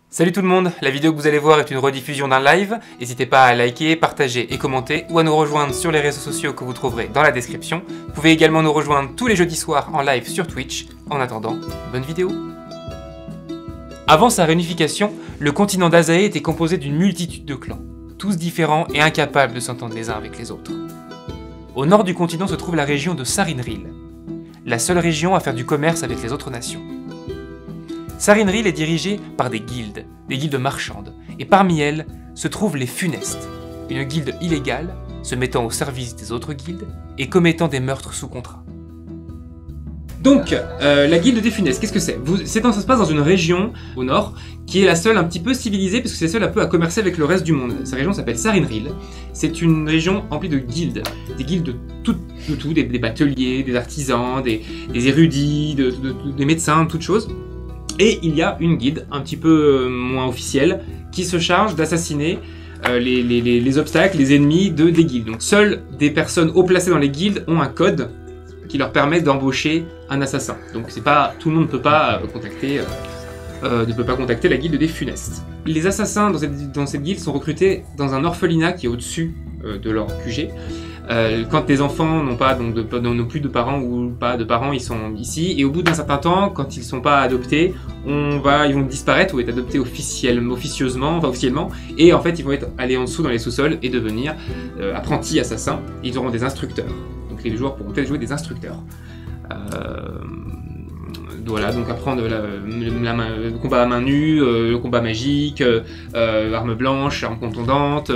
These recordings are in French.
Salut tout le monde, la vidéo que vous allez voir est une rediffusion d'un live. N'hésitez pas à liker, partager et commenter ou à nous rejoindre sur les réseaux sociaux que vous trouverez dans la description. Vous pouvez également nous rejoindre tous les jeudis soirs en live sur Twitch. En attendant, bonne vidéo. Avant sa réunification, le continent d'Azaé était composé d'une multitude de clans, tous différents et incapables de s'entendre les uns avec les autres. Au nord du continent se trouve la région de Sarinril, la seule région à faire du commerce avec les autres nations. Sarinril est dirigée par des guildes marchandes, et parmi elles se trouvent les Funestes, une guilde illégale se mettant au service des autres guildes et commettant des meurtres sous contrat. Donc, la guilde des Funestes, qu'est-ce que c'est? Ça se passe dans une région au nord qui est la seule un petit peu civilisée parce que c'est la seule un peu à commercer avec le reste du monde. Cette région s'appelle Sarinril. C'est une région remplie de guildes, des guildes de tout, des bateliers, des artisans, des érudits, des médecins, toutes choses. Et il y a une guilde un petit peu moins officielle qui se charge d'assassiner les obstacles, les ennemis des guildes. Donc seules des personnes haut placées dans les guildes ont un code qui leur permet d'embaucher un assassin. Donc c'est pas, tout le monde ne peut pas contacter la guilde des Funestes. Les assassins dans cette guilde sont recrutés dans un orphelinat qui est au-dessus de leur QG. Quand les enfants n'ont plus de parents ou pas de parents, ils sont ici. Et au bout d'un certain temps, quand ils ne sont pas adoptés, ils vont disparaître ou être adoptés officiellement. Et en fait, ils vont aller en dessous dans les sous-sols et devenir apprentis assassins. Ils auront des instructeurs. Donc les joueurs pourront peut-être jouer des instructeurs. Voilà, donc apprendre le combat à main nue, le combat magique, arme blanche, arme contondante,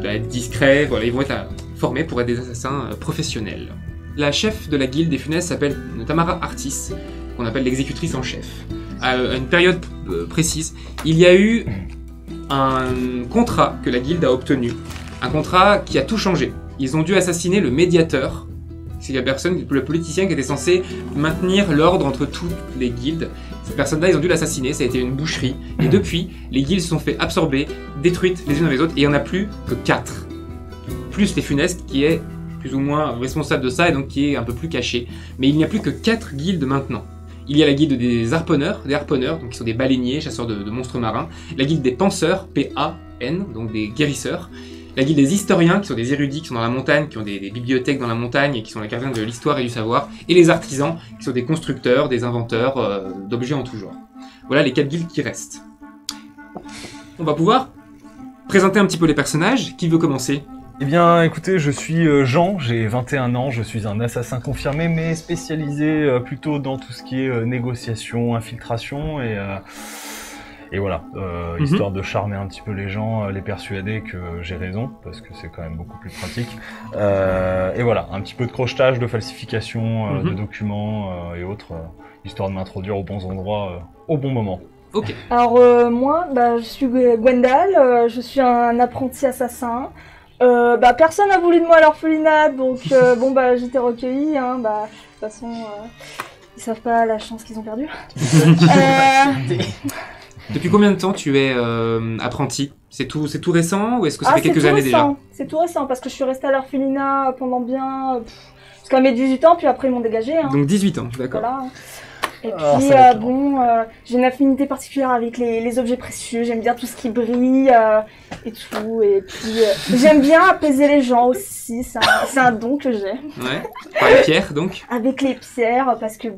être discret, voilà, ils vont être formés pour être des assassins professionnels. La chef de la guilde des Funestes s'appelle Tamara Artis, qu'on appelle l'exécutrice en chef. À une période précise, il y a eu un contrat que la guilde a obtenu, un contrat qui a tout changé. Ils ont dû assassiner le médiateur, c'est le politicien qui était censé maintenir l'ordre entre toutes les guildes. Cette personne-là, ils ont dû l'assassiner, ça a été une boucherie. Et depuis, les guildes se sont fait absorber, détruites les unes dans les autres, et il n'y en a plus que 4. Plus les Funestes, qui est plus ou moins responsable de ça, et donc qui est un peu plus caché. Mais il n'y a plus que 4 guildes maintenant. Il y a la guilde des harponneurs, donc qui sont des baleiniers, chasseurs de monstres marins. La guilde des penseurs, P-A-N, donc des guérisseurs. La guilde des historiens, qui sont des érudits, qui sont dans la montagne, qui ont des bibliothèques dans la montagne et qui sont la gardiens de l'histoire et du savoir. Et les artisans, qui sont des constructeurs, des inventeurs d'objets en tout genre. Voilà les 4 guildes qui restent. On va pouvoir présenter un petit peu les personnages. Qui veut commencer? Eh bien, écoutez, je suis Jean, j'ai 21 ans, je suis un assassin confirmé, mais spécialisé plutôt dans tout ce qui est négociation, infiltration et voilà, histoire de charmer un petit peu les gens, les persuader que j'ai raison, parce que c'est quand même beaucoup plus pratique. Et voilà, un petit peu de crochetage, de falsification, de documents et autres, histoire de m'introduire aux bons endroits, au bon moment. Ok. Alors moi, je suis Gwendal, je suis un apprenti assassin. Personne n'a voulu de moi à l'orphelinat, donc j'étais recueillie. Hein, de toute façon, ils savent pas la chance qu'ils ont perdue. Depuis combien de temps tu es apprenti? C'est tout récent ou est-ce que ça fait quelques années déjà? C'est tout récent parce que je suis restée à l'orphelinat pendant bien jusqu'à mes 18 ans, puis après ils m'ont dégagée. Hein. Donc 18 ans, d'accord. Voilà. Et puis j'ai une affinité particulière avec les objets précieux, j'aime bien tout ce qui brille et tout. Et puis j'aime bien apaiser les gens aussi, c'est un don que j'ai. Ouais, par les pierres donc? Avec les pierres, parce que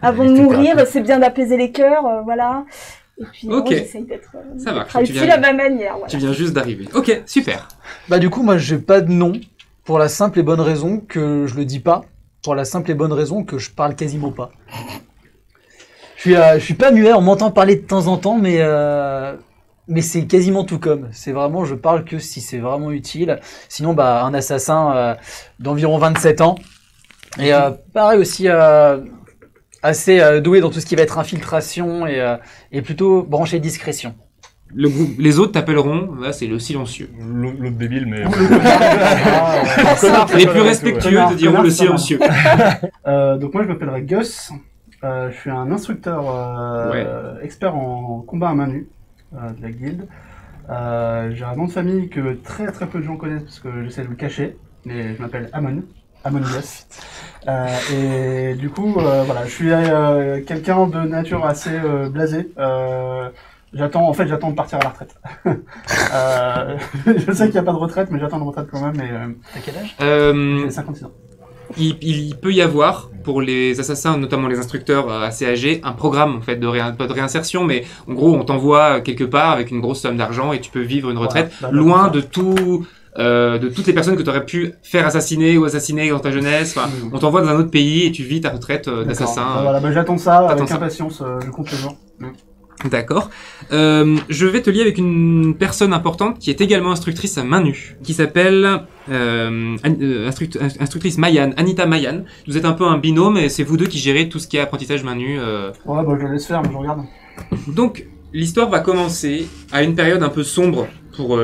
avant de mourir, c'est bien d'apaiser les cœurs, voilà. Et puis j'essaye d'être utile à ma manière. Voilà. Tu viens juste d'arriver. Ok, super. Du coup, moi j'ai pas de nom, pour la simple et bonne raison que je le dis pas, pour la simple et bonne raison que je parle quasiment pas. Je suis pas muet, on m'entend parler de temps en temps, mais c'est quasiment tout comme. C'est vraiment, je parle que si c'est vraiment utile. Sinon, un assassin d'environ 27 ans. Et pareil aussi, assez doué dans tout ce qui va être infiltration et plutôt branché discrétion. Les autres t'appelleront, là c'est le silencieux. L'autre débile, mais... Les plus respectueux te diront le silencieux. Donc moi je m'appellerai Gus. Je suis un instructeur expert en combat à main nue de la guilde. J'ai un nom de famille que très peu de gens connaissent parce que j'essaie de le cacher, mais je m'appelle Amon. Among Us. Et du coup, voilà, je suis quelqu'un de nature assez blasé. J'attends de partir à la retraite. Je sais qu'il n'y a pas de retraite, mais j'attends une retraite quand même. T'as quel âge J'ai 56 ans. Il peut y avoir, pour les assassins, notamment les instructeurs assez âgés, un programme en fait, pas de réinsertion, mais en gros, on t'envoie quelque part avec une grosse somme d'argent et tu peux vivre une retraite loin de toutes les personnes que tu aurais pu faire assassiner ou assassiner dans ta jeunesse. Enfin, on t'envoie dans un autre pays et tu vis ta retraite d'assassin. J'attends ça avec impatience, je compte les jours. D'accord. Je vais te lier avec une personne importante qui est également instructrice à main nue, qui s'appelle instructrice Mayan, Anita Mayan. Vous êtes un peu un binôme et c'est vous deux qui gérez tout ce qui est apprentissage main nue. Ouais, je laisse faire, mais je regarde. Donc, l'histoire va commencer à une période un peu sombre pour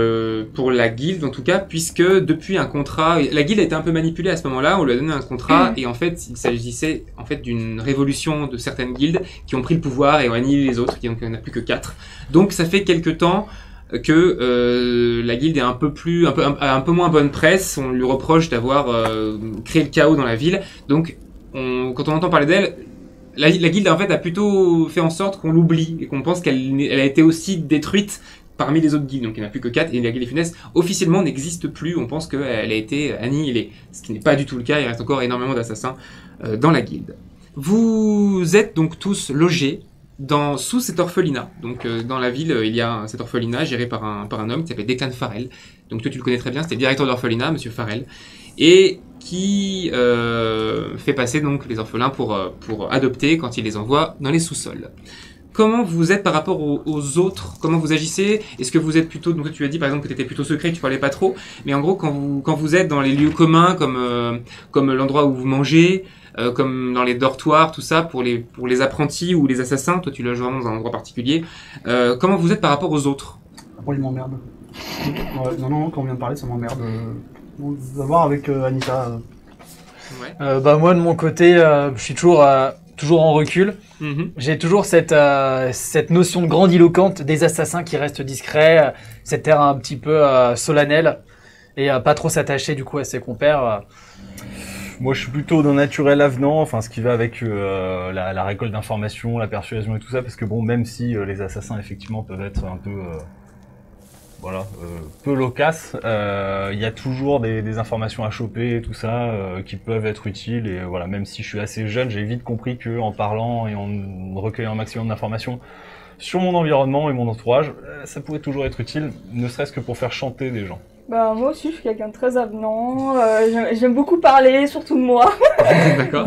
la guilde en tout cas, puisque depuis un contrat, la guilde a été un peu manipulée à ce moment-là, on lui a donné un contrat et en fait il s'agissait en fait d'une révolution de certaines guildes qui ont pris le pouvoir et ont annihilé les autres, donc il n'y en a plus que 4. Donc ça fait quelque temps que la guilde est un peu moins bonne presse, on lui reproche d'avoir créé le chaos dans la ville, donc quand on entend parler d'elle, la guilde en fait a plutôt fait en sorte qu'on l'oublie et qu'on pense qu'elle a été aussi détruite parmi les autres guildes, donc il n'y en a plus que 4, et la guilde des Funès officiellement n'existe plus, on pense qu'elle a été annihilée, ce qui n'est pas du tout le cas, il reste encore énormément d'assassins dans la guilde. Vous êtes donc tous logés sous cet orphelinat, donc dans la ville il y a cet orphelinat géré par un homme qui s'appelle Declan Farrell, donc toi tu le connais très bien, c'était le directeur de l'orphelinat, monsieur Farrell, et qui fait passer donc les orphelins pour adopter quand il les envoie dans les sous-sols. Comment vous êtes par rapport aux autres? Comment vous agissez? Est-ce que vous êtes plutôt... Donc tu as dit par exemple que tu étais plutôt secret, que tu parlais pas trop. Mais en gros, quand vous êtes dans les lieux communs, comme l'endroit où vous mangez, comme dans les dortoirs, tout ça, pour les apprentis ou les assassins, toi tu loges vraiment dans un endroit particulier, comment vous êtes par rapport aux autres? Après, il m'emmerde. Non, quand on vient de parler, ça m'emmerde. On va voir avec Anita. Ouais. Moi de mon côté, je suis toujours en recul. J'ai toujours cette notion de grandiloquente des assassins qui restent discrets, cet air un petit peu solennel et pas trop s'attacher du coup à ses compères. Moi, je suis plutôt d'un naturel avenant, enfin, ce qui va avec la récolte d'informations, la persuasion et tout ça, parce que bon, même si les assassins effectivement peuvent être un peu peu loquaces, il y a toujours des informations à choper et tout ça qui peuvent être utiles, et voilà, même si je suis assez jeune, j'ai vite compris que en parlant et en recueillant un maximum d'informations sur mon environnement et mon entourage, ça pouvait toujours être utile, ne serait-ce que pour faire chanter des gens. Bah moi aussi je suis quelqu'un de très avenant, j'aime beaucoup parler, surtout de moi,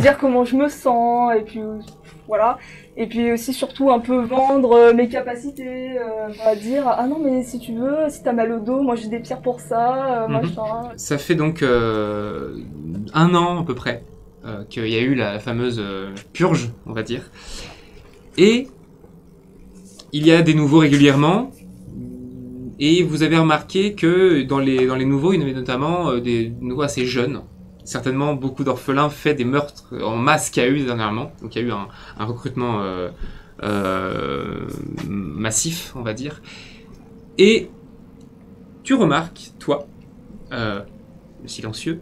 dire comment je me sens, et puis voilà. Et puis aussi surtout un peu vendre mes capacités, dire ah non mais si tu veux, si t'as mal au dos, moi j'ai des pierres pour ça, machin. Ça fait donc 1 an à peu près qu'il y a eu la fameuse purge, on va dire. Et il y a des nouveaux régulièrement. Et vous avez remarqué que dans les nouveaux, il y en avait notamment des nouveaux assez jeunes. Certainement, beaucoup d'orphelins fait des meurtres en masse qu'il y a eu dernièrement. Donc il y a eu un recrutement massif, on va dire. Et tu remarques, toi, le silencieux,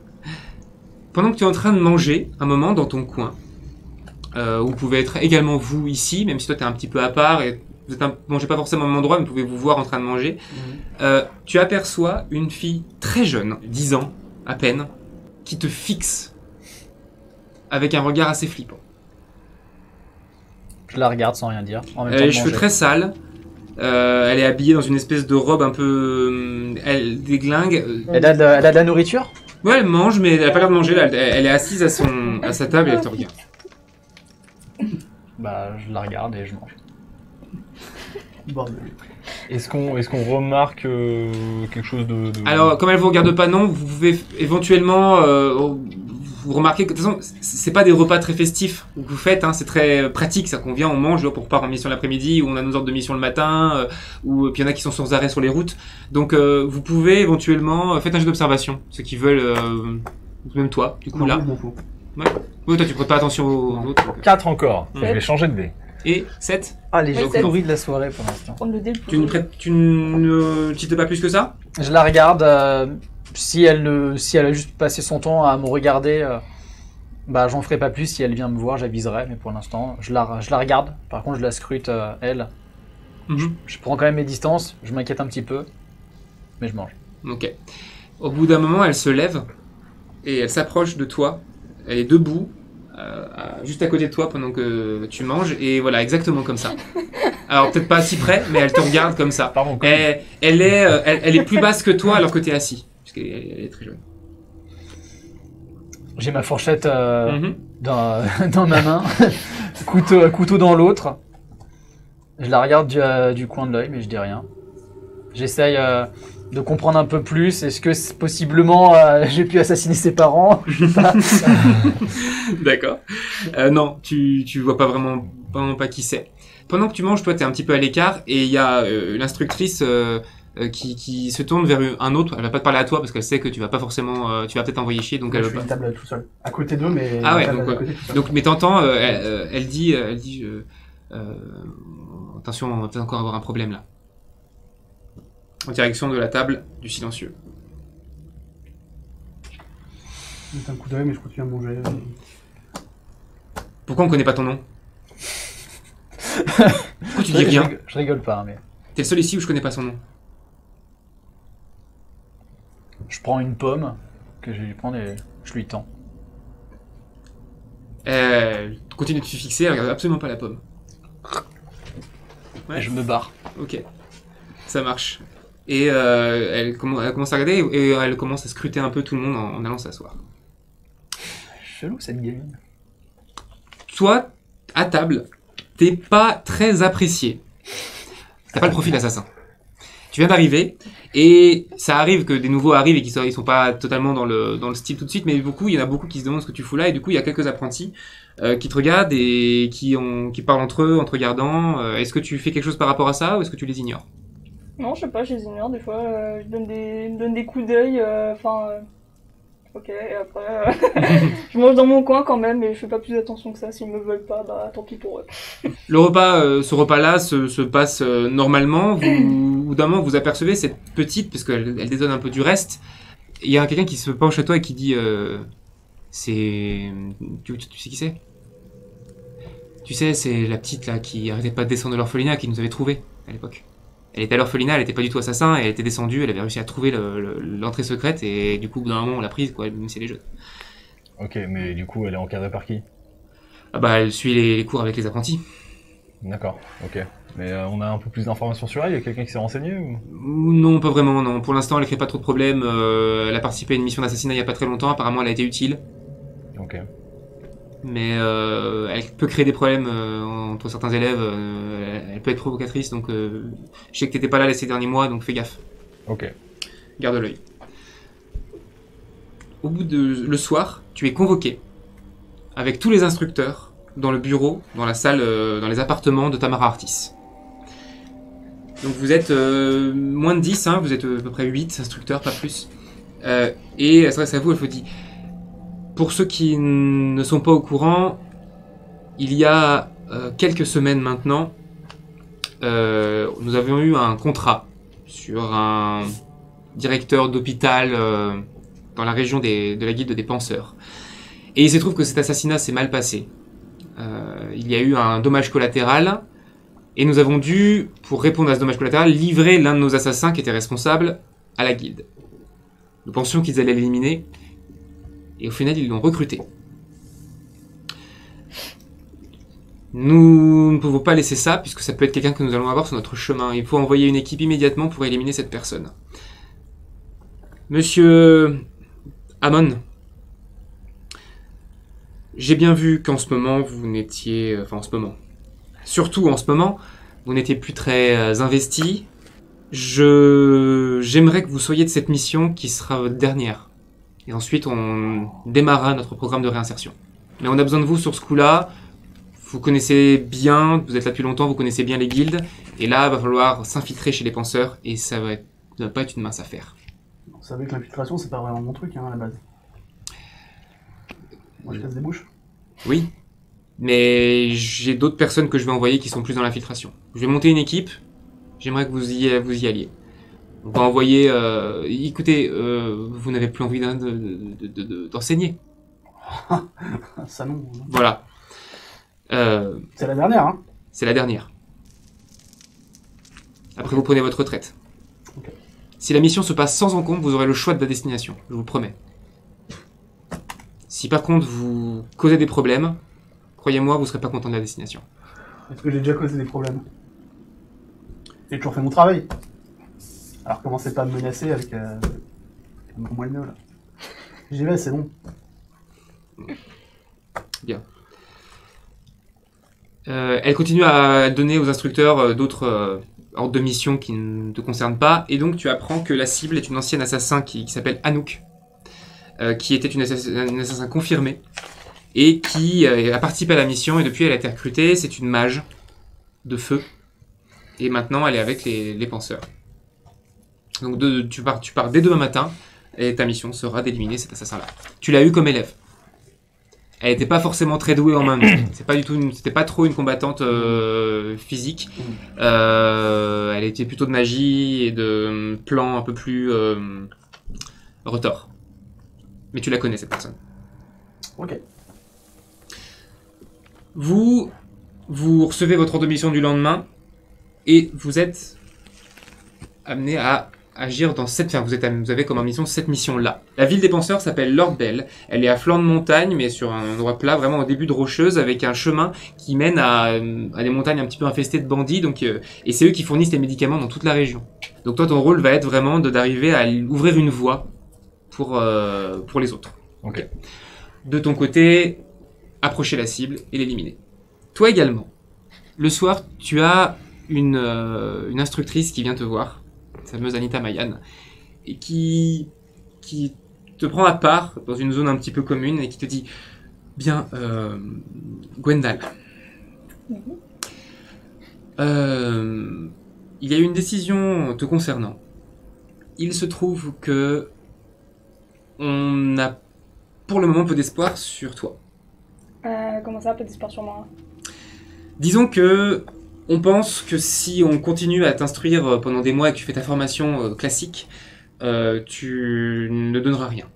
pendant que tu es en train de manger, un moment dans ton coin, où vous pouvez être également vous ici, même si toi tu es un petit peu à part et vous mangez pas forcément au même endroit, mais vous pouvez vous voir en train de manger. Tu aperçois une fille très jeune, 10 ans à peine, qui te fixe avec un regard assez flippant. Je la regarde sans rien dire. En même temps elle a les de cheveux manger. très sales. Elle est habillée dans une espèce de robe un peu... elle déglingue. Elle a de la nourriture? Ouais, elle mange, mais elle a pas l'air de manger. Là. Elle est assise à sa table et elle te regarde. Bah, je la regarde et je mange. Est-ce qu'on remarque quelque chose de... Alors, comme elle vous regarde pas, non, vous pouvez éventuellement vous remarquer que de toute façon, c'est pas des repas très festifs que vous faites, hein, c'est très pratique, ça qu'on vient, on mange, pour part en mission l'après-midi, ou on a nos ordres de mission le matin, ou puis il y en a qui sont sans arrêt sur les routes. Donc, vous pouvez éventuellement faire un jeu d'observation, ceux qui veulent, même toi, du coup Non, là. je m'en fous. Ouais. Oui, toi tu prêtes pas attention aux autres. donc, 4 encore, je Sept. vais changer de dé. Et 7. Ah, les Ouais, jeux c'est- pourris de la soirée pour l'instant. Prendre le dé le plus Tu ne cites pas plus que ça? Je la regarde si elle a juste passé son temps à me regarder, bah j'en ferai pas plus. Si elle vient me voir, j'aviserai. Mais pour l'instant, je la regarde. Par contre, je la scrute, elle. Je prends quand même mes distances. Je m'inquiète un petit peu. Mais je mange. Ok. Au bout d'un moment, elle se lève et elle s'approche de toi. Elle est debout, juste à côté de toi pendant que tu manges. Et voilà, exactement comme ça. Alors peut-être pas si près, mais elle te regarde comme ça. Pardon. Elle est plus basse que toi alors que t'es assis. Parce qu'elle est très jeune. J'ai ma fourchette dans ma main, couteau dans l'autre. Je la regarde du coin de l'œil, mais je dis rien. J'essaye de comprendre un peu plus. Est-ce que possiblement j'ai pu assassiner ses parents? Je sais pas. D'accord. Non, tu vois pas vraiment pas qui c'est. Pendant que tu manges, toi, t'es un petit peu à l'écart et il y a l'instructrice qui se tourne vers un autre. Elle va pas te parler à toi parce qu'elle sait que tu vas pas forcément, tu vas peut-être envoyer chier, donc Moi, elle je va suis pas. une table tout seul. À côté d'eux, mais. Ah ouais, une table donc, à côté, tout seul. Donc, mais t'entends, elle dit, attention, on va peut-être encore avoir un problème là. En direction de la table du silencieux. Je mets un coup d'œil, mais je continue à manger. Pourquoi on connaît pas ton nom? Pourquoi tu dis rien? Je rigole pas, mais T'es le seul ici où je connais pas son nom. je prends une pomme que je vais lui prendre et je lui tends. Continue de te fixer, elle regarde absolument pas la pomme. Ouais. Et je me barre. Ok, ça marche. Et elle commence à regarder et elle commence à scruter un peu tout le monde en allant s'asseoir. Chelou cette gamine. Toi, à table, t'es pas très apprécié. T'as pas le profil assassin. Tu viens d'arriver et ça arrive que des nouveaux arrivent et qu'ils sont pas totalement dans le style tout de suite, mais il y en a beaucoup qui se demandent ce que tu fous là et du coup il y a quelques apprentis qui te regardent et qui parlent entre eux en te regardant. Est-ce que tu fais quelque chose par rapport à ça ou est-ce que tu les ignores? Non, je sais pas, je les ignore des fois. Je donne des coups d'œil. Ok, et après, je mange dans mon coin quand même, mais je fais pas plus attention que ça. S'ils me veulent pas, bah tant pis pour eux. Le repas, ce repas-là se passe normalement. Au bout d'un moment, vous apercevez cette petite, parce qu'elle détonne un peu du reste. Il y a quelqu'un qui se penche à toi et qui dit c'est... Tu sais qui c'est? Tu sais, c'est la petite là qui arrêtait pas de descendre de l'orphelinat qui nous avait trouvé à l'époque. Elle était à l'orphelinat, elle était pas du tout assassin, elle était descendue, elle avait réussi à trouver l'entrée secrète et du coup, au bout d'un moment, on l'a prise, quoi, même si elle est jeune. Ok, mais du coup, elle est encadrée par qui? Ah bah, elle suit les cours avec les apprentis. D'accord, ok. Mais on a un peu plus d'informations sur elle? Il y a quelqu'un qui s'est renseigné ou... Non, pas vraiment, non. Pour l'instant, elle crée pas trop de problèmes. Elle a participé à une mission d'assassinat il y a pas très longtemps, apparemment elle a été utile. Ok. Mais elle peut créer des problèmes entre certains élèves, elle peut être provocatrice, donc je sais que t'étais pas là ces derniers mois, donc fais gaffe. Ok. Garde l'œil. Au bout de le soir, tu es convoqué avec tous les instructeurs dans le bureau, dans la salle, dans les appartements de Tamara Artis. Donc vous êtes moins de 10, hein, vous êtes à peu près 8 instructeurs, pas plus. Et elle s'adresse à vous, elle vous dit... Pour ceux qui ne sont pas au courant, il y a quelques semaines maintenant, nous avions eu un contrat sur un directeur d'hôpital dans la région de la guilde des penseurs. Et il se trouve que cet assassinat s'est mal passé. Il y a eu un dommage collatéral, et nous avons dû, pour répondre à ce dommage collatéral, livrer l'un de nos assassins qui était responsable à la guilde. Nous pensions qu'ils allaient l'éliminer, et au final, ils l'ont recruté. Nous ne pouvons pas laisser ça, puisque ça peut être quelqu'un que nous allons avoir sur notre chemin. Il faut envoyer une équipe immédiatement pour éliminer cette personne. Monsieur Amon, j'ai bien vu qu'en ce moment, vous n'étiez... Enfin, en ce moment. Surtout en ce moment, vous n'étiez plus très investi. J'aimerais que vous soyez de cette mission qui sera votre dernière. Et ensuite, on démarrera notre programme de réinsertion. Mais on a besoin de vous sur ce coup-là. Vous connaissez bien, vous êtes là depuis longtemps, vous connaissez bien les guildes. Et là, il va falloir s'infiltrer chez les penseurs. Et ça va pas être une mince affaire. Vous savez que l'infiltration, c'est pas vraiment mon truc, hein, à la base. Moi, je casse des bouches. Oui. Mais j'ai d'autres personnes que je vais envoyer qui sont plus dans l'infiltration. Je vais monter une équipe. J'aimerais que vous y alliez. On va envoyer... écoutez, vous n'avez plus envie d'enseigner. Ça non. Voilà. C'est la dernière, hein. C'est la dernière. Après, vous prenez votre retraite. Ok. Si la mission se passe sans encombre, vous aurez le choix de la destination, je vous le promets. Si par contre vous causez des problèmes, croyez-moi, vous ne serez pas content de la destination. Est-ce que j'ai déjà causé des problèmes? J'ai toujours fait mon travail. Alors commencez pas à me menacer avec un gros moelleux, là. J'y vais, c'est bon. Bien. Elle continue à donner aux instructeurs d'autres ordres de mission qui ne te concernent pas, et donc tu apprends que la cible est une ancienne assassin qui s'appelle Anouk, qui était une assassin confirmée, et qui a participé à la mission, et depuis elle a été recrutée. C'est une mage de feu, et maintenant elle est avec les penseurs. Donc tu pars dès demain matin, et ta mission sera d'éliminer cet assassin-là. Tu l'as eu comme élève. Elle n'était pas forcément très douée en main. C'était pas trop une combattante physique. Elle était plutôt de magie et de plans un peu plus retors. Mais tu la connais, cette personne. Ok. Vous recevez votre ordre de mission du lendemain et vous êtes amené à agir dans vous avez comme ambition cette mission-là. La ville des penseurs s'appelle Lord Bell. Elle est à flanc de montagne, mais sur un endroit plat, vraiment au début de rocheuse, avec un chemin qui mène à des montagnes un petit peu infestées de bandits. Donc, et c'est eux qui fournissent les médicaments dans toute la région. Donc toi, ton rôle va être vraiment d'arriver à ouvrir une voie pour les autres. Ok. De ton côté, approcher la cible et l'éliminer. Toi également. Le soir, tu as une instructrice qui vient te voir, la fameuse Anita Mayan, et qui te prend à part dans une zone un petit peu commune et qui te dit « Bien, Gwendal, il y a eu une décision te concernant. Il se trouve que on a pour le moment peu d'espoir sur toi. Comment ça, peu d'espoir sur moi? Disons que on pense que si on continue à t'instruire pendant des mois et que tu fais ta formation classique, tu ne donneras rien.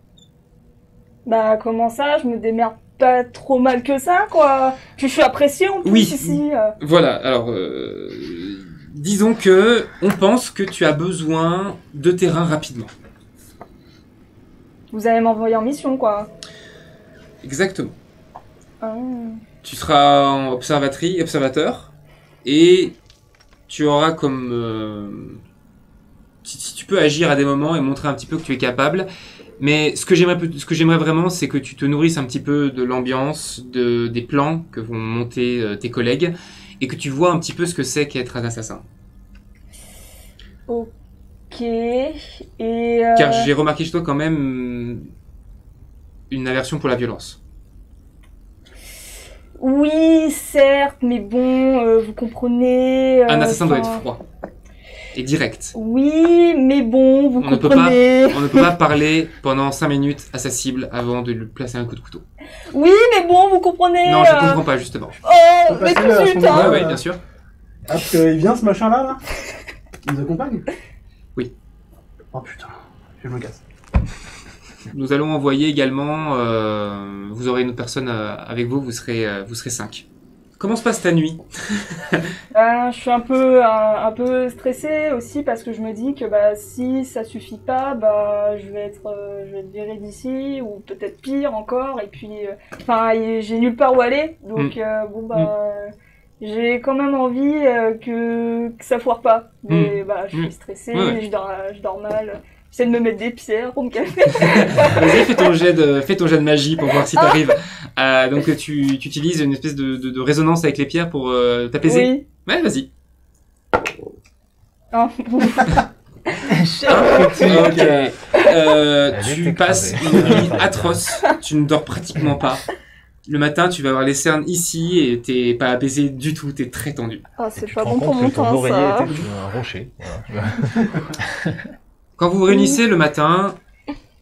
Bah comment ça? Je me démerde pas trop mal que ça, quoi. Puis je suis appréciée en plus Oui. ici. Voilà, alors disons que on pense que tu as besoin de terrain rapidement. Vous allez m'envoyer en mission, quoi. Exactement. Ah. Tu seras observateur, et tu auras comme... si tu peux agir à des moments et montrer un petit peu que tu es capable, mais ce que j'aimerais vraiment, c'est que tu te nourrisses un petit peu de l'ambiance, des plans que vont monter tes collègues, et que tu vois un petit peu ce que c'est qu'être un assassin. Ok. Et... Car j'ai remarqué chez toi quand même une aversion pour la violence. Oui, certes, mais bon, vous comprenez... Un assassin doit être froid et direct. Oui, mais bon, vous On ne comprenez... peut pas parler pendant 5 minutes à sa cible avant de lui placer un coup de couteau. Oui, mais bon, vous comprenez... Non, je comprends pas, justement. Oh, Faut mais passer à ce consulte, moment-là. hein. Ouais, bien sûr. Ah, parce qu'il vient ce machin-là, là? Il nous accompagne? Oui. Oh putain, je me casse. Nous allons envoyer également... vous aurez une autre personne avec vous, vous serez 5. Comment se passe ta nuit? Je suis un peu stressée aussi parce que je me dis que bah, si ça suffit pas, bah, je vais être virée d'ici ou peut-être pire encore. Et puis, j'ai nulle part où aller. Donc, j'ai quand même envie que ça foire pas. Mais bah, je suis stressée, Ouais. je dors mal. J'essaie de me mettre des pierres pour me calmer. Vas-y, fais ton jet de magie pour voir si t'arrives. Donc tu utilises une espèce de résonance avec les pierres pour t'apaiser. Oui. Ouais, vas-y. Oh. Ok. Tu était passes crevée. une nuit atroce. Tu ne dors pratiquement pas. Le matin, tu vas avoir les cernes ici et t'es pas apaisé du tout. T'es très tendu. Oh, c'est Tu pas te rends bon pour compte mon que ton temps, oreiller ça. était un rocher. Voilà. Quand vous vous réunissez le matin,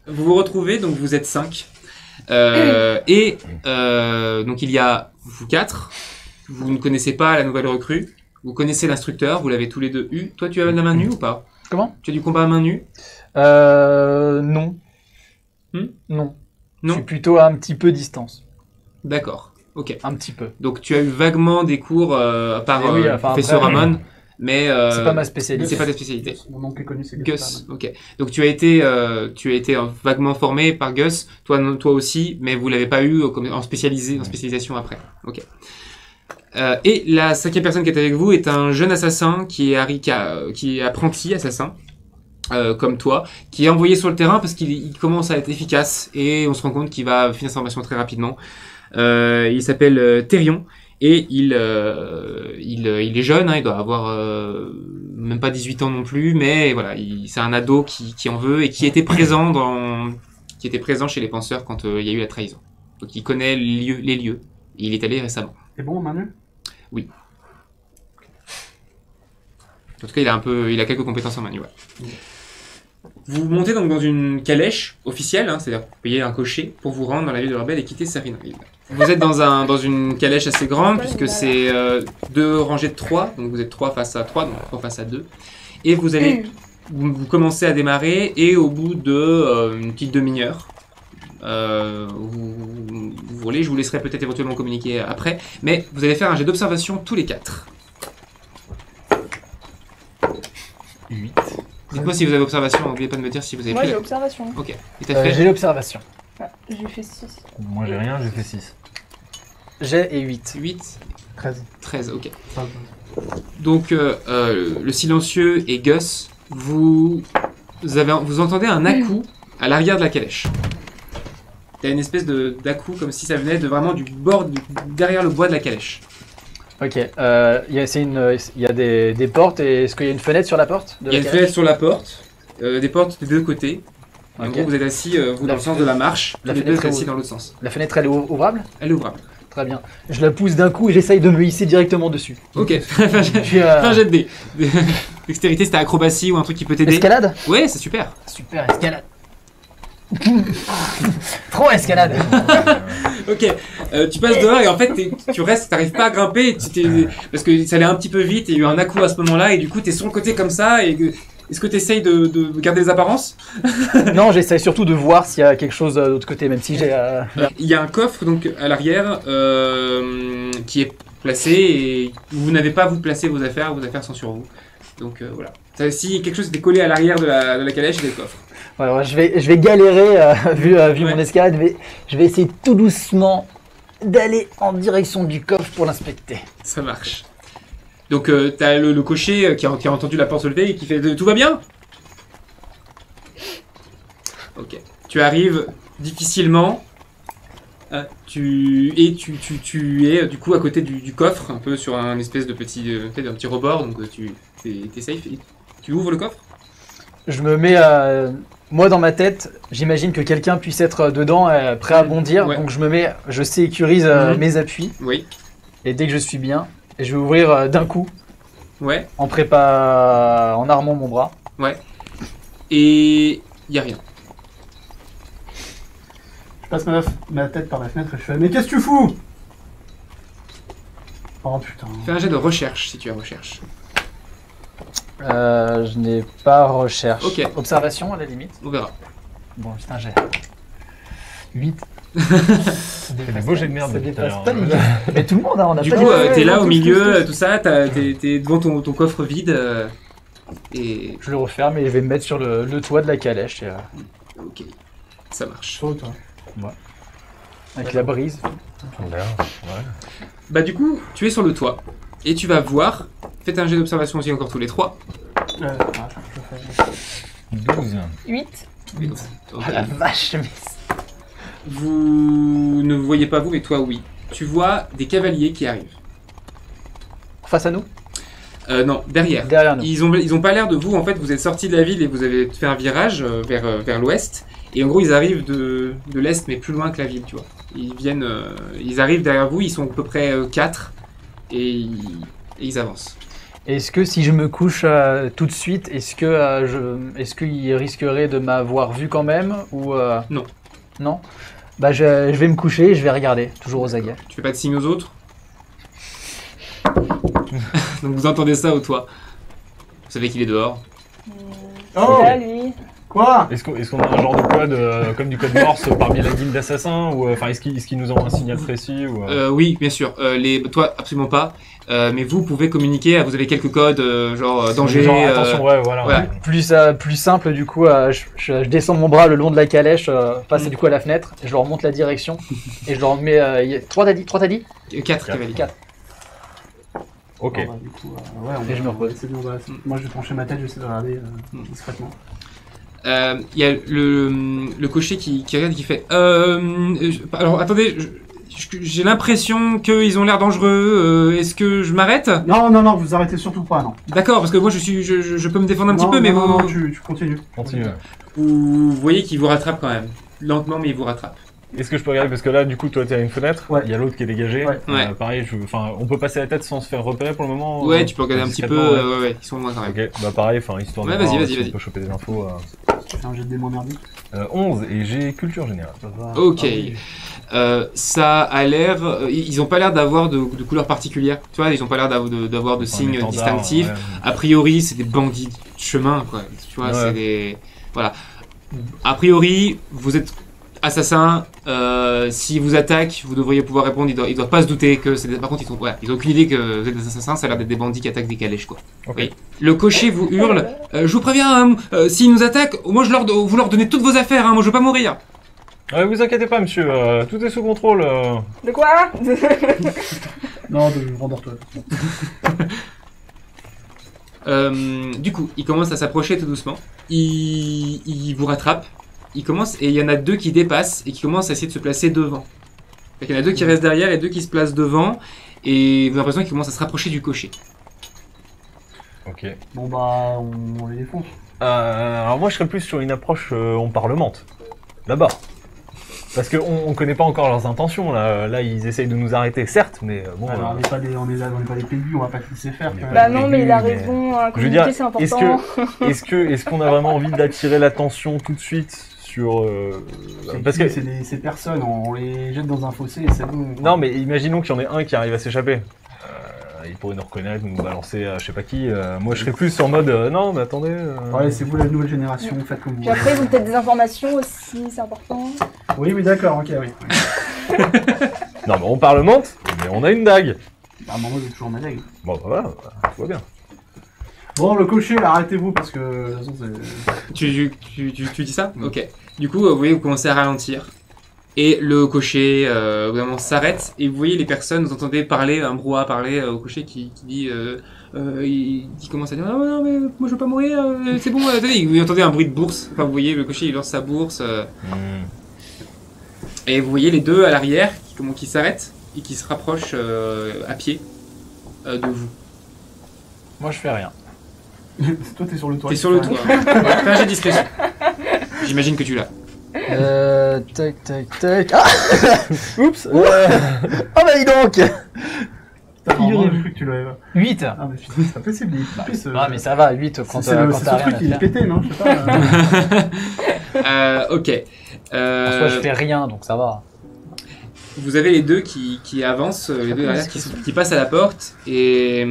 vous vous retrouvez, donc vous êtes 5. Donc il y a vous 4. Vous ne connaissez pas la nouvelle recrue. Vous connaissez l'instructeur, vous l'avez tous les deux eu. Toi, tu as la main nue ou pas? Comment? Tu as du combat à main nue? Non. Hmm Non. Je Non? suis plutôt à un petit peu distance. D'accord, ok. Un petit peu. Donc tu as eu vaguement des cours par Eh oui, enfin, professeur après, Ramon, mais c'est pas ma spécialité. c'est pas ta spécialité. Mon nom qui est connu, c'est Gus, ok. Donc tu as été vaguement formé par Gus, toi aussi, mais vous l'avez pas eu en spécialisation après. Ok. Et la cinquième personne qui est avec vous est un jeune assassin qui est apprenti assassin, comme toi, qui est envoyé sur le terrain parce qu'il commence à être efficace et on se rend compte qu'il va finir sa formation très rapidement. Il s'appelle Thérion et il est jeune, hein, il doit avoir même pas 18 ans non plus, mais voilà, c'est un ado qui en veut et qui était présent chez les penseurs quand il y a eu la trahison. Donc il connaît les lieux. Il est allé récemment. T'es bon, Manu? Oui. En tout cas, il a quelques compétences en manuel. Ouais. Vous montez donc dans une calèche officielle, hein, c'est-à-dire vous payez un cocher pour vous rendre dans la ville de Lorbel et quitter Sarinville. Vous êtes dans une calèche assez grande puisque c'est 2 rangées de 3, donc vous êtes 3 face à 3, donc 3 face à 2. Et vous commencez à démarrer et au bout de une petite demi-heure, vous roulez. Je vous laisserai peut-être éventuellement communiquer après, mais vous allez faire un jet d'observation tous les 4. 8. Dites-moi si vous avez observation, n'oubliez pas de me dire si vous avez Moi pris j'ai la... observation. Ok. Et t'as fait J'ai l'observation. Ah, j'ai fait 6. Moi j'ai rien, j'ai fait 6. J'ai et 8. 8, 13. 13, ok. Enfin, Donc, le silencieux et Gus, vous entendez un à-coup à l'arrière de la calèche. Il y a une espèce d'à-coup comme si ça venait vraiment du bord, derrière le bois de la calèche. Ok. Il y a des portes et est-ce qu'il y a une fenêtre sur la porte de Il y a la une calèche fenêtre sur la porte, des portes des deux côtés. En Ok. gros, vous êtes assis dans le sens de la marche, la tous les deux fenêtre êtes est assis où dans l'autre sens. La fenêtre elle est ouvrable? Elle est ouvrable. Très bien. Je la pousse d'un coup et j'essaye de me hisser directement dessus. Ok, fais Puis, un jet de dés. Dextérité, c'était acrobatie ou un truc qui peut t'aider. Escalade? Ouais, c'est super. Super, escalade. Trop escalade. Ok, tu passes dehors et en fait tu restes, t'arrives pas à grimper parce que ça allait un petit peu vite et il y a eu un à-coup à ce moment-là et du coup t'es sur le côté comme ça et est-ce que t'essayes de garder les apparences? Non, j'essaye surtout de voir s'il y a quelque chose de l'autre côté, même si j'ai... Il y a un coffre donc à l'arrière qui est placé et vous n'avez pas vous placé vos affaires sont sur vous. Donc voilà. Si quelque chose était collé à l'arrière de la calèche, il y a le coffre. Voilà, je vais galérer vu Ouais. mon escalade, mais je vais essayer tout doucement d'aller en direction du coffre pour l'inspecter. Ça marche. Donc t'as le cocher qui a entendu la porte se lever et qui fait tout va bien? Ok. Tu arrives difficilement. Tu es du coup à côté du coffre, un peu sur un espèce de peut-être un petit rebord, donc t'es safe. Et tu ouvres le coffre? Je me mets... moi, dans ma tête, j'imagine que quelqu'un puisse être dedans, prêt à bondir, Ouais. donc je sécurise mes appuis, Oui. et dès que je suis bien, je vais ouvrir d'un coup, Ouais. en armant mon bras. Ouais. Et y a rien. je passe ma tête par la fenêtre et je fais mais qu'est-ce que tu fous? Oh putain. Fais un jet de recherche si tu as recherche. Je n'ai pas recherche. Ok. Observation, à la limite. On verra. Bon, putain, j'ai... 8. C'est des beaux jets de merde Ça depuis tout à dépasse l'heure. pas les... Mais tout le monde, hein, on a Du pas coup, dit- t'es là au tous, milieu, tous. tout ça, t'es devant ton coffre vide. Et. Je le referme et je vais me mettre sur le toit de la calèche, Ok. Ça marche. Saute, toi. avec la brise. Bah, du coup, tu es sur le toit. Et tu vas voir. Faites un jet d'observation aussi, encore tous les 3. Je fais... 12. 8. Ok. Ah la vache, mais... Vous ne voyez pas vous, mais toi oui. Tu vois des cavaliers qui arrivent. Face à nous? Non, derrière. Derrière nous. Ils ont pas l'air de vous. En fait, vous êtes sortis de la ville et vous avez fait un virage vers l'ouest. Et en gros, ils arrivent de l'est, mais plus loin que la ville, tu vois. Ils arrivent derrière vous. Ils sont à peu près 4 et ils avancent. Est-ce que si je me couche tout de suite, est-ce qu'il risquerait de m'avoir vu quand même ou Non. Non. Bah je vais me coucher et je vais regarder, toujours aux aguets. Tu fais pas de signe aux autres? Donc vous entendez ça au toit. Vous savez qu'il est dehors. Oh C'est là, lui. Quoi? Est-ce qu'on a un genre de code, comme du code Morse parmi la guilde d'assassins ou enfin est-ce qu'ils nous envoient un signal précis ou Oui, bien sûr. Toi, absolument pas. Mais vous pouvez communiquer. Vous avez quelques codes, genre danger. genre, attention, ouais, voilà. ouais. Plus simple, du coup, je descends mon bras le long de la calèche, face du coup à la fenêtre, et je leur montre la direction, et je leur mets 3 t'as dit 4 cavaliers. 4. Ok. Bon, bah, du coup, ouais, Et je me repose. c'est bien, moi je vais pencher ma tête, je vais essayer de regarder discrètement. Il y a le cocher qui regarde et qui fait alors attendez, j'ai l'impression qu'ils ont l'air dangereux. Est-ce que je m'arrête? Non, vous arrêtez surtout pas, non. D'accord, parce que moi je peux me défendre un petit peu, mais non, vous, tu continues. Continue. vous voyez qu'il vous rattrape quand même. Lentement, mais il vous rattrape. Est-ce que je peux regarder parce que là du coup toi t'es à une fenêtre, Ouais. il y a l'autre qui est dégagé. Ouais. Pareil, on peut passer la tête sans se faire repérer pour le moment. Ouais, tu peux regarder un petit peu. discrètement, Ouais, ils sont loin quand même. Ok, bah pareil, enfin histoire de Ouais, voir vas-y, si vas-y. on peut choper des infos. Tu fais un jet de dés moins merdique. 11 et j'ai culture générale. Ça va. Ok. Ah oui. Ça a l'air. Ils ont pas l'air d'avoir de couleur particulière. Tu vois, ils ont pas l'air d'avoir de Enfin, signes un étendard, distinctifs. ouais. A priori, c'est des bandits de chemin, quoi. Tu vois, Ouais. c'est des. Voilà. A priori, vous êtes assassin. S'ils vous attaquent, vous devriez pouvoir répondre. Ils doivent pas se douter que c'est. Par contre, ils ont aucune idée que vous êtes des assassins. Ça a l'air d'être des bandits qui attaquent des calèches, quoi. Ok. Oui. Le cocher vous hurle. Je vous préviens, s'ils nous attaquent, moi vous leur donnez toutes vos affaires. Moi, je veux pas mourir. Vous inquiétez pas monsieur, tout est sous contrôle. De quoi? Non, rendors-toi. Du coup, il commence à s'approcher tout doucement. Il vous rattrape. Il commence et il y en a 2 qui dépassent et qui commencent à essayer de se placer devant. Il y en a 2 qui restent derrière et 2 qui se placent devant. Et vous avez l'impression qu'ils commencent à se rapprocher du cocher. Ok. Bon bah, on les défonce. Alors moi je serais plus sur une approche on parlemente. Là-bas. Parce qu'on connaît pas encore leurs intentions là. Là ils essayent de nous arrêter certes, mais bon. Alors, on n'est pas des payus, on va pas te laisser faire. quand même. Bah non, mais il a Mais- raison, Je veux dire, communiquer c'est important. est-ce qu'on a vraiment envie d'attirer l'attention tout de suite sur parce que Ces personnes, on les jette dans un fossé et c'est bon. non mais imaginons qu'il y en ait un qui arrive à s'échapper. Il pourrait nous reconnaître, nous balancer à je sais pas qui. Moi je serais plus en mode non mais attendez. Ouais, c'est vous la nouvelle génération, faites comme vous Puis après, ils ont peut-être des informations aussi, c'est important. Oui, d'accord, ok, oui. Non mais on parlemente, mais on a une dague. Bah, moi, j'ai toujours ma dague. Bon bah voilà, tout va bien. Bon, le cocher, là, arrêtez-vous parce que de toute façon, c'est. Tu dis ça? Ok. Du coup, vous voyez, vous commencez à ralentir. Et le cocher vraiment s'arrête. Et vous voyez les personnes, vous entendez parler, un brouhaha parler au cocher qui dit. Il commence à dire non, mais moi je veux pas mourir, c'est bon. Attendez, vous entendez un bruit de bourse. Enfin, vous voyez le cocher, il lance sa bourse. Et vous voyez les 2 à l'arrière qui s'arrêtent et qui se rapprochent à pied de vous. Moi je fais rien. Toi, t'es sur le toit. T'es sur le toit. Fais un jet de discrétion. J'imagine que tu l'as. Tac. Ah oups. Oh bah dis donc. T'as vraiment cru que tu l'avais. 8. Ah, mais putain, c'est pas possible. Ah mais ça va, 8 quand C'est le t'as ce rien truc à qui est faire. pété, non? Je sais pas. Ok. En soi je fais rien donc ça va. Vous avez les 2 qui avancent, les 2 derrière, qui passent à la porte et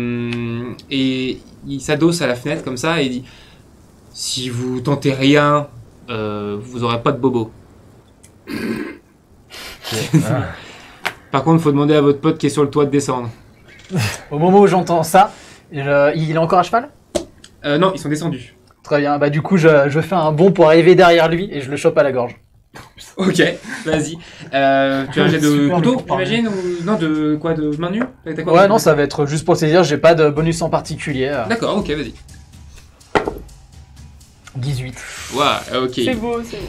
il s'adosse à la fenêtre comme ça et il dit si vous tentez rien, vous aurez pas de bobo. Par contre, faut demander à votre pote qui est sur le toit de descendre. Au moment où j'entends ça, il est encore à cheval? Non, ils sont descendus. Très bien, bah du coup je fais un bond pour arriver derrière lui et je le chope à la gorge. Ok, vas-y. Tu as un jet de Super, couteau, pour parler. j'imagine ou non de quoi, de main nue? T'as quoi, Ouais non ça va être juste pour te dire, j'ai pas de bonus en particulier. D'accord, ok, vas-y. 18. Waouh, ok. C'est beau, c'est beau.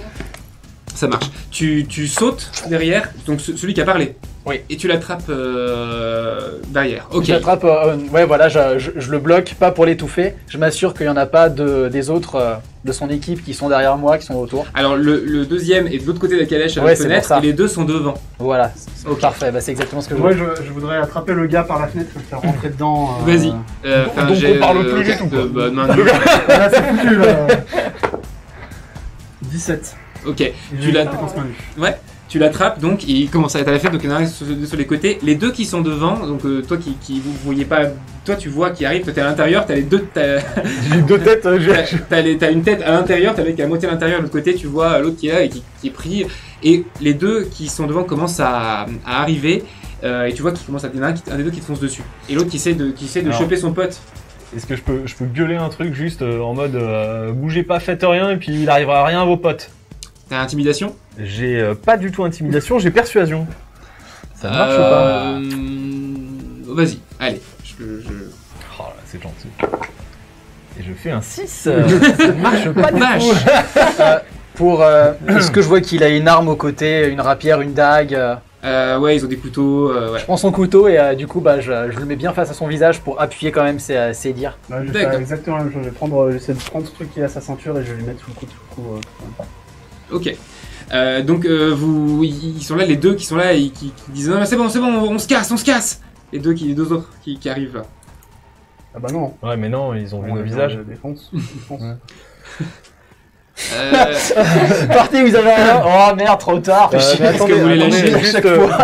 Ça marche. Tu sautes derrière, donc celui qui a parlé. Oui. Et tu l'attrapes derrière. Ok. Je l'attrape, ouais voilà, je le bloque, pas pour l'étouffer, je m'assure qu'il y en a pas des autres de son équipe qui sont derrière moi, qui sont autour. Alors le deuxième est de l'autre côté de la calèche à Ouais, la c'est fenêtre pour ça. et les 2 sont devant. Voilà, c'est Ok. parfait, bah c'est exactement ce que je Moi, veux. je voudrais attraper le gars par la fenêtre, le faire rentrer dedans. Vas-y. Fais un donc jet, on parle plus du tout, quoi. de main nue. Là, c'est foutu, là. 17. Ok. Et Tu j'ai l'as- une défense main nue. Tu l'attrapes donc et il commence à être à la fête, donc il y en a un sur les côtés. Les deux qui sont devant, donc toi qui vous voyez pas, toi tu vois qui arrive, toi t'es à l'intérieur, t'as les deux, J'ai deux têtes, t'as une tête à l'intérieur, t'as le mec à moitié à l'intérieur, de l'autre côté tu vois l'autre qui est là et qui est pris. Et les deux qui sont devant commencent à arriver et tu vois qu'il commence à, il y en a un des deux qui te fonce dessus et l'autre qui essaie de Alors, choper son pote. Est-ce que je peux gueuler un truc juste en mode bougez pas, faites rien et puis il arrivera rien à vos potes? T'as intimidation? J'ai pas du tout intimidation, j'ai persuasion. Ça marche ou pas? Vas-y, allez. Oh là, c'est gentil. Et je fais un 6. Ça marche pas du Vache. tout. Est-ce que je vois qu'il a une arme au côté, une rapière, une dague Ouais, ils ont des couteaux. Ouais. Je prends son couteau et du coup, je le mets bien face à son visage pour appuyer quand même ses dires. Ouais, je vais D'accord. faire exactement la même chose. J'essaie de prendre ce truc qui est à sa ceinture et je vais lui mettre sous le cou. Ok. Donc ils sont là, les deux qui sont là et qui disent non mais c'est bon, on se casse. Les deux autres qui arrivent là. Ah bah non. Ouais, mais non, ils ont vu nos visages. Défense. Ouais. Partez, vous avez rien. Oh merde, trop tard. Mais que vous les lâchez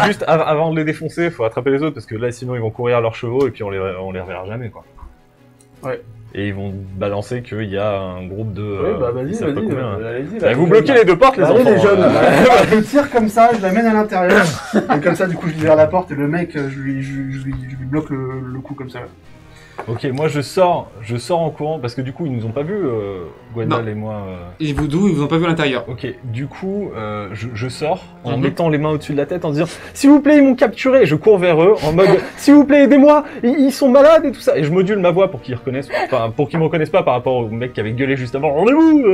juste avant de les défoncer, il faut attraper les autres parce que là sinon ils vont courir à leurs chevaux et puis on les reverra jamais quoi. Ouais. Et ils vont balancer qu'il y a un groupe de. Ouais, bah ils vas-y, savent pas combien, hein. allez-y. Bah, vous bloquez les deux portes les Allez enfants. les jeunes. Je tire comme ça, je l'amène à l'intérieur. Et comme ça du coup je libère la porte et le mec je lui bloque le cou comme ça. Ok, moi je sors en courant parce que du coup ils nous ont pas vus, Gwendal Non. et moi. Et vous d'où ils vous ont pas vu à l'intérieur. Ok, du coup je sors en Mhm. mettant les mains au-dessus de la tête en disant s'il vous plaît ils m'ont capturé. Je cours vers eux en mode s'il vous plaît aidez-moi, ils sont malades et tout ça. Et je module ma voix pour qu'ils reconnaissent, enfin pour qu'ils me reconnaissent pas par rapport au mec qui avait gueulé juste avant. Rendez-vous.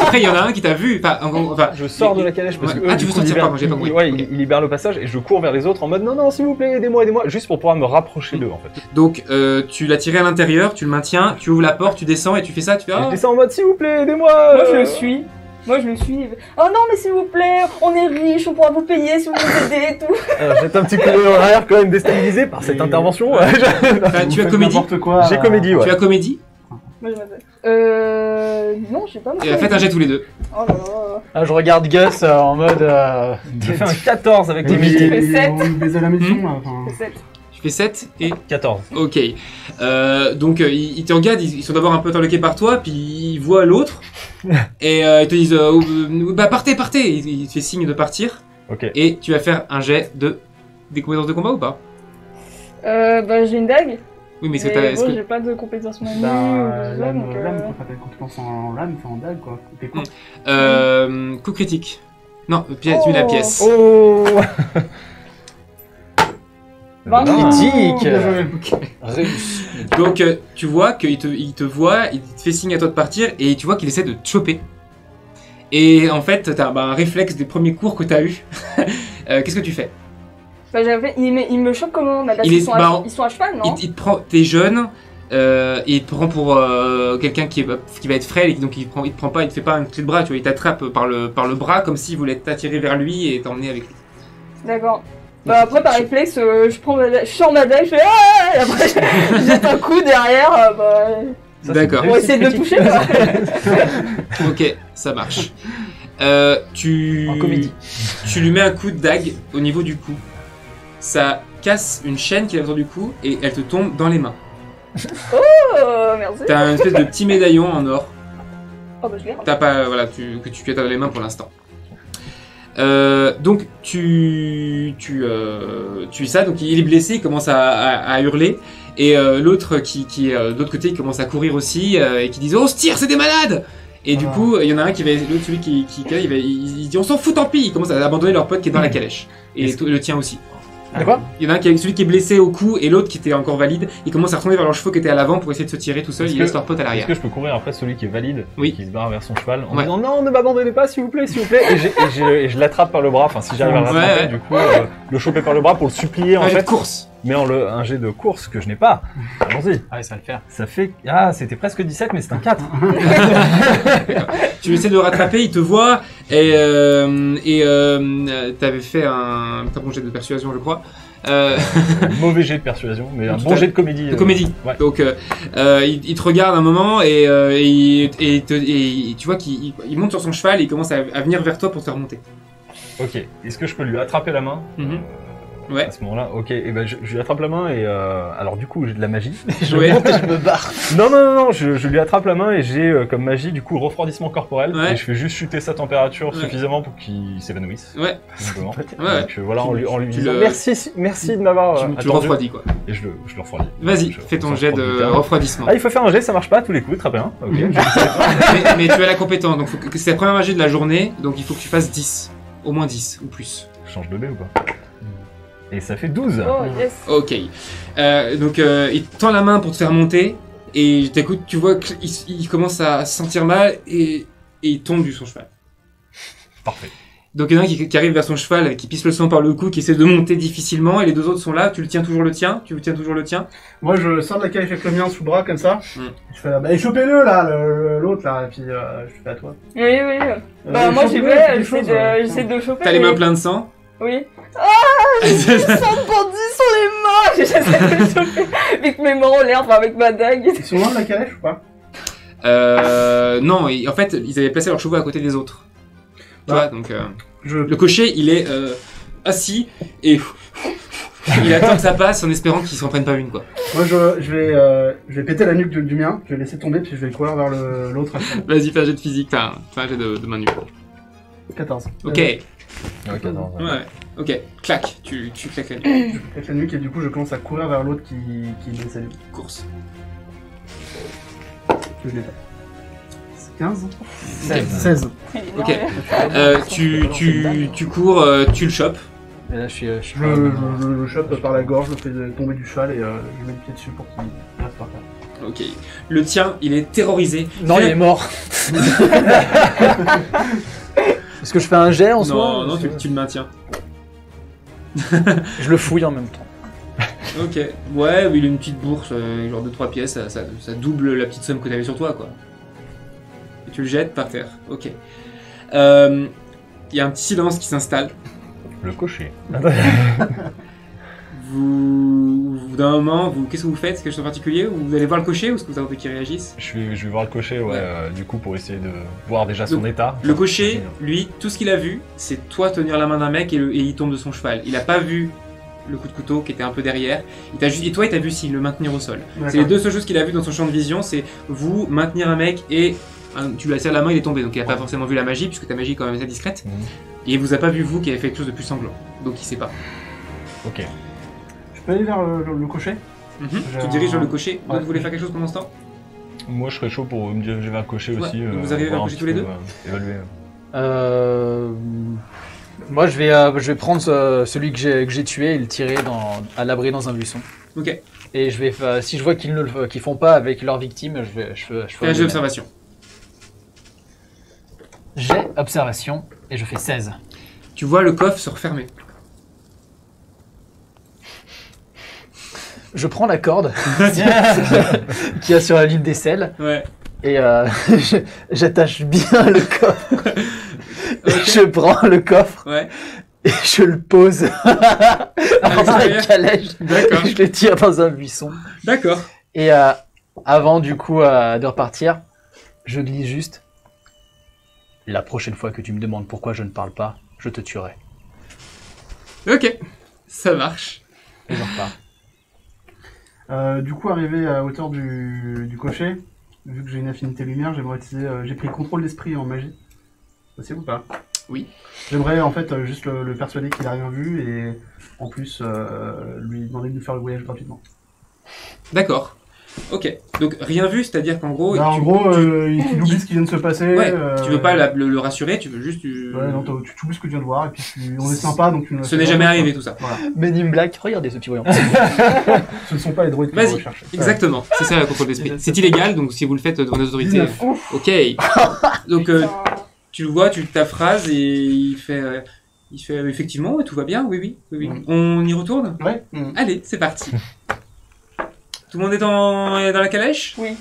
Après il y en a un qui t'a vu. Enfin, Je sors de la calèche parce que Ah, eux, tu du veux coup, sortir, libèrent- pardon, j'ai pas compris. ouais, Ok. ils libèrent le passage et je cours vers les autres en mode non s'il vous plaît aidez-moi, juste pour pouvoir me rapprocher d'eux en fait. Donc tu l'as tiré à l'intérieur, tu le maintiens, tu ouvres la porte, tu descends et tu fais ça, tu fais Et je ah. descends en mode s'il vous plaît aidez-moi. Moi je le suis. Oh non mais s'il vous plaît, on est riche, on pourra vous payer si vous nous aidez et tout. Alors, jette un petit coup d'œil en arrière quand même déstabilisé par cette Et- intervention. Tu as Faites comédie. n'importe quoi. J'ai comédie ouais. Tu as comédie. Moi je m'appelle. Non, j'ai pas. Et faites un jet tous les deux. Oh là là. Ah, je regarde Gus en mode. J'ai fait un 14 avec Mais des J'ai fait ils sept. vont nous baiser à la mission là. enfin. C'est 7. Tu fais 7 et 14. ok. Donc ils te regardent, ils sont d'abord un peu interloqués par toi, puis ils voient l'autre et ils te disent bah partez. Ils te font signe de partir Ok. et tu vas faire un jet des compétences de combat ou pas? Bah j'ai une dague. Oui mais est-ce que Mais t'as- est-ce bon, que- j'ai pas de compétences manuelles Bah, ou lame, donc. quoi. T'as des compétences en lame, enfin en dague quoi. T'es con. coup critique. Non, pièce, tu mets la pièce. Oh. Critique. Bien joué. Réussi. Donc tu vois qu'il te voit, il te fait signe à toi de partir et tu vois qu'il essaie de te choper. Et en fait, t'as un réflexe des premiers cours que t'as eu. Qu'est-ce que tu fais? Bah, il me choque comment bah, parce Il qu'ils est- sont, bah, ils sont à cheval, non Il te prend, t'es jeune, et il te prend pour quelqu'un qui va être frêle et donc il te prend pas, il te fait pas un clé de bras, tu vois, il t'attrape par le bras comme s'il voulait t'attirer vers lui et t'emmener avec lui. D'accord. Bah après par réflexe, je sors ma dague, je fais ah et après je jette un coup derrière, D'accord. pour essayer de le toucher. Quoi. Ok, ça marche. Tu En comédie. Tu lui mets un coup de dague au niveau du cou. Ça casse une chaîne qu'il a autour du cou et elle te tombe dans les mains. Merci. T'as une espèce de petit médaillon en or. Oh bah je l'ai. T'as pas, voilà, que tu as dans les mains pour l'instant. Donc tu ça, donc il est blessé, il commence à hurler et l'autre qui est de l'autre côté, il commence à courir aussi et qui dit oh on se tire, c'est des malades. Et du coup il y en a un qui va, l'autre celui qui il dit on s'en fout, tant pis, il commence à abandonner leur pote qui est dans la calèche et le tien aussi. De quoi? Il y en a un celui qui est blessé au cou et l'autre qui était encore valide, il commence à retourner vers leurs chevaux qui étaient à l'avant pour essayer de se tirer tout seul, Est-ce il que- laisse leur pote à Est-ce l'arrière. que je peux courir après celui qui est valide, Oui. qui se barre vers son cheval en Ouais. disant non, ne m'abandonnez pas s'il vous plaît, et je l'attrape par le bras, enfin si j'arrive à le Ouais, rattraper, ouais. du coup, le choper par le bras pour le supplier en Un jet de fait, course. mais un jet de course que je n'ai pas. Allons-y. Ah ouais, ça va le faire. Ça fait, c'était presque 17 mais c'est un 4. Tu essaies de le rattraper, il te voit et t'avais fait un très bon jet de persuasion je crois Mauvais jet de persuasion, mais un Tout bon à jet de comédie. De comédie. Ouais. Donc, il te regarde un moment et tu vois qu'il monte sur son cheval et il commence à venir vers toi pour te faire monter. Ok. Est-ce que je peux lui attraper la main Ouais. À ce moment-là, ok. Et ben je lui attrape la main et alors du coup j'ai de la magie. Je Ouais. monte et je me barre. Non, je lui attrape la main et j'ai comme magie du coup refroidissement corporel Ouais. et je fais juste chuter sa température suffisamment pour qu'il s'évanouisse. Ouais. tout simplement. Ouais. Donc voilà, en lui Tu disant le- merci de m'avoir Tu le attendu. refroidis quoi. Et je le refroidis. Vas-y, Je fais ton ressens jet froid de du terme. refroidissement. Ah, il faut faire un jet, ça marche pas à tous les coups, très bien. Ok. mais tu as la compétence, donc c'est la première magie de la journée, donc il faut que tu fasses 10. Au moins 10 ou plus. Je change de dé ou pas? Et ça fait 12. Oh, yes. Ok. Donc il te tend la main pour te faire monter et t'écoutes, tu vois qu'il commence à se sentir mal et il tombe du son cheval. Parfait. Donc il y en a un qui arrive vers son cheval, qui pisse le sang par le cou, qui essaie de monter difficilement et les deux autres sont là. Tu le tiens toujours le tien. Tu tiens toujours le tien. Moi, je sors de la calèche avec le mien sous le bras, comme ça. Mm. Je fais, bah, chopez-le, là, l'autre, là. Et puis, je fais à toi. Oui, oui. Bah, moi, j'y chopez-le, vais, quelque chose, j'essaie de choper. T'as les mains pleines de sang. Oui. Ah, j'ai du sang de bandit sur les mains. J'essaie de le choper avec mes mains en l'air, enfin avec ma dague. Ils sont loin de la calèche ou pas? Non, en fait, ils avaient placé leurs chevaux à côté des autres. Tu vois, donc Je... le cocher, il est assis et il attend que ça passe en espérant qu'il s'en prenne pas une quoi. Moi, je vais péter la nuque du mien, je vais laisser tomber, puis je vais courir vers l'autre. Vas-y, fais un jet de physique, enfin un jet de main nue. 14. Ok, Ok, attends. ouais, ok, clac, tu claques la nuque. Je pète la nuque et du coup, je commence à courir vers l'autre qui met sa nuque. Course. Que je l'ai fait. C'est 15 Ok. 16. Ok. Tu cours, tu le chopes. Et là, je suis Je le chope par la gorge, je le fais tomber du cheval et je mets le pied dessus pour qu'il reste par terre. Ok. Le tien, il est terrorisé. Non, il est mort. Est-ce que je fais un jet en soi? Non, tu le maintiens. Je le fouille en même temps. Ok. Ouais, il a une petite bourse, genre de 3 pièces, ça double la petite somme que t'avais sur toi, quoi. Et tu le jettes par terre. Ok. Il y a un petit silence qui s'installe. Le cocher. D'un moment, qu'est-ce que vous faites? Quelque chose en particulier? Ou vous allez voir le cocher ou est-ce que vous attendez qu'il réagisse? Je vais voir le cocher, ouais, Ouais. du coup, pour essayer de voir déjà son Donc, état. Le cocher, lui, tout ce qu'il a vu, c'est toi tenir la main d'un mec et il tombe de son cheval. Il a pas vu le coup de couteau qui était un peu derrière. Et toi, il t'a vu le maintenir au sol. C'est les deux seules choses qu'il a vu dans son champ de vision, c'est vous maintenir un mec et tu lui as serré la main, il est tombé. Donc il a pas forcément vu la magie puisque ta magie est quand même assez discrète. Mhm. Et il vous a pas vu vous qui avez fait quelque chose de plus sanglant. Donc il sait pas. Ok. Je peux aller vers le cocher? Tu te diriges vers le cocher. Donc Ouais. vous voulez faire quelque chose pendant ce temps? Moi, je serais chaud pour me diriger vers le cocher Ouais, aussi. donc vous arrivez vers voir le un cocher petit tous les peu, deux évaluer. Moi, je vais prendre celui que j'ai tué et le tirer à l'abri dans un buisson. Ok. Et je vais, si je vois qu'ils font pas avec leur victime, je Fais un fais jeu d'observation. J'ai observation et je fais 16. Tu vois le coffre se refermer. Je prends la corde qu'il y a sur la ligne d'aisselle Ouais. et j'attache bien le coffre. Ok. Je prends le coffre Ouais. et je le pose dans la l'extérieur. calèche. D'accord. Et je le tire dans un buisson. D'accord. Et avant du coup de repartir, je glisse juste. La prochaine fois que tu me demandes pourquoi je ne parle pas, je te tuerai. Ok. Ça marche. Et je repars. Du coup, arrivé à hauteur du cocher, vu que j'ai une affinité lumière, j'aimerais utiliser. J'ai pris contrôle d'esprit en magie. Possible ou pas? Oui. J'aimerais en fait juste le persuader qu'il a rien vu et en plus lui demander de nous faire le voyage gratuitement. D'accord. Ok. Donc rien vu, c'est-à-dire qu'en gros, Bah, en gros, il oublie ce qui vient de se passer. ouais, tu veux pas le rassurer, tu veux juste. Ouais, non, tu oublies ce que tu viens de voir et puis on est sympa donc tu nous Ce n'est jamais arrivé tout ça. Voilà. Men in Black, regardez ce petit voyant. Ce ne sont pas les droïdes qui Vas-y. vont rechercher. Exactement. C'est ça le contrôle d'esprit. C'est illégal, donc si vous le faites devant les autorités. 19. Ok. Donc tu le vois, tu ta phrase et il fait effectivement, tout va bien, oui. On y retourne? Ouais. Allez, c'est parti. Tout le monde est dans la calèche? Oui.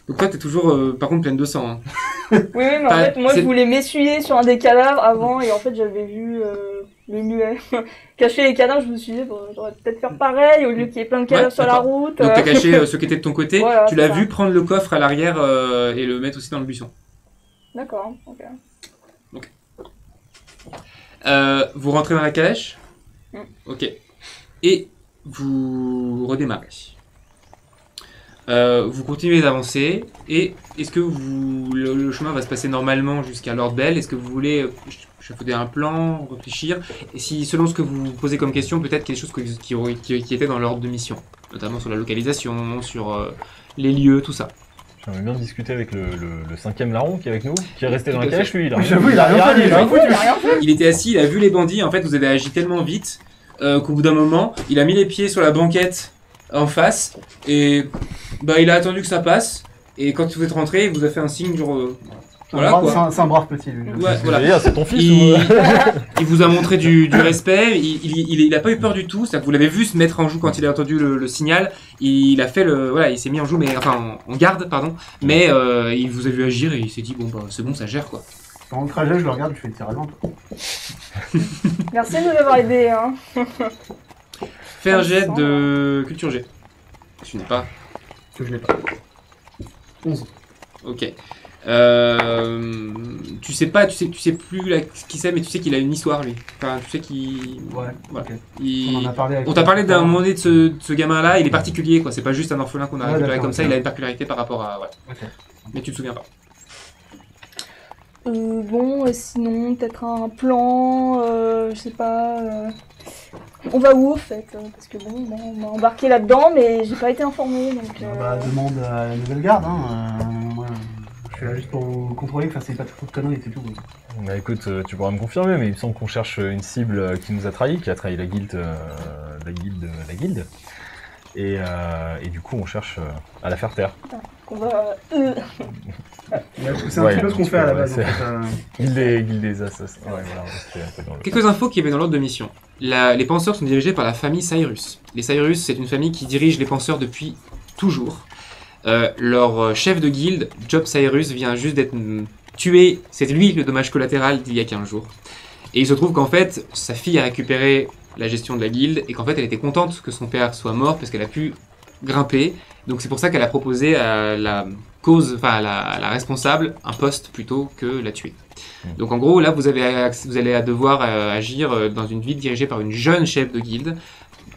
Donc toi, t'es toujours, par contre, pleine de sang. Hein. Oui, mais en Pas- fait, moi, c'est- je voulais m'essuyer sur un des cadavres avant, et en fait, j'avais vu le lieu cacher les cadavres, je me suis dit, bon, j'aurais peut-être faire pareil, au lieu qu'il y ait plein de cadavres sur la d'accord. route. Donc t'as caché ceux qui étaient de ton côté, Voilà, tu l'as c'est ça. vu prendre le coffre à l'arrière et le mettre aussi dans le buisson. D'accord, ok. Vous rentrez dans la calèche. Mm. Ok. Et vous redémarrez. Vous continuez d'avancer et est-ce que le chemin va se passer normalement jusqu'à Lord Bell? Est-ce que vous voulez échafauder un plan, réfléchir? Et si, selon ce que vous posez comme question, peut-être qu'il y a des choses qui étaient dans l'ordre de mission, notamment sur la localisation, sur les lieux, tout ça. J'aimerais bien discuter avec le 5e larron qui est avec nous, qui est resté dans Tout la à calèche, lui. J'avoue, il a rien fait, dit, Ouais, il a rien fait. Il était assis, il a vu les bandits, en fait vous avez agi tellement vite qu'au bout d'un moment, il a mis les pieds sur la banquette en face et bah il a attendu que ça passe et quand vous êtes rentré, il vous a fait un signe genre voilà quoi. C'est un brave petit, lui. Ouais, voilà. Voilà. C'est ton fils Il, ou... il vous a montré du respect, il a pas eu peur du tout, c'est-à-dire que vous l'avez vu se mettre en joue quand il a entendu le signal, il a fait voilà, il s'est mis en joue, mais enfin en garde, pardon, mais il vous a vu agir et il s'est dit bon bah c'est bon, ça gère quoi. Pendant le trajet, je le regarde, je fais tirer avant, toi. Merci de nous avoir aidés, hein. Fais un jet de culture G. Tu n'es pas. Que je l'ai pas. 11. Ok. Tu sais plus qui c'est, mais tu sais qu'il a une histoire lui. Enfin, tu sais qu'il. Ouais, Voilà. ok. Il- On en a parlé avec On t'a parlé d'un moment donné de ce gamin-là, il est particulier quoi. C'est pas juste un orphelin qu'on a Ouais, récupéré d'accord, comme ça, ok. il a une particularité par rapport à. Ouais. Ok. Mais tu te souviens pas. Bon, sinon, peut-être un plan, je sais pas. On va où, en fait? Parce que bon, on m'a embarqué là-dedans, mais j'ai pas été informée, donc... Bah, demande à la nouvelle garde, hein. Moi, je suis là juste pour vous contrôler que ça c'est pas trop de conneries, c'est tout. Bah écoute, tu pourras me confirmer, mais il me semble qu'on cherche une cible qui nous a trahi, qui a trahi la guilde. Et du coup, on cherche à la faire taire. on va... Ouais, parce que c'est un Ouais, petit peu ce qu'on un petit fait à la peu, base, ouais, en fait. Guilde des assassins. Ouais, voilà, c'est un peu dans le... Quelques infos qui avaient dans l'ordre de mission. Les penseurs sont dirigés par la famille Cyrus. Les Cyrus, c'est une famille qui dirige les penseurs depuis toujours. Leur chef de guilde, Job Cyrus, vient juste d'être tué. C'était lui le dommage collatéral d'il y a 15 jours. Et il se trouve qu'en fait, sa fille a récupéré la gestion de la guilde et qu'en fait, elle était contente que son père soit mort parce qu'elle a pu grimper. Donc c'est pour ça qu'elle a proposé à la cause, enfin à la responsable, un poste plutôt que la tuer. Donc en gros, là, vous allez devoir agir dans une ville dirigée par une jeune chef de guilde,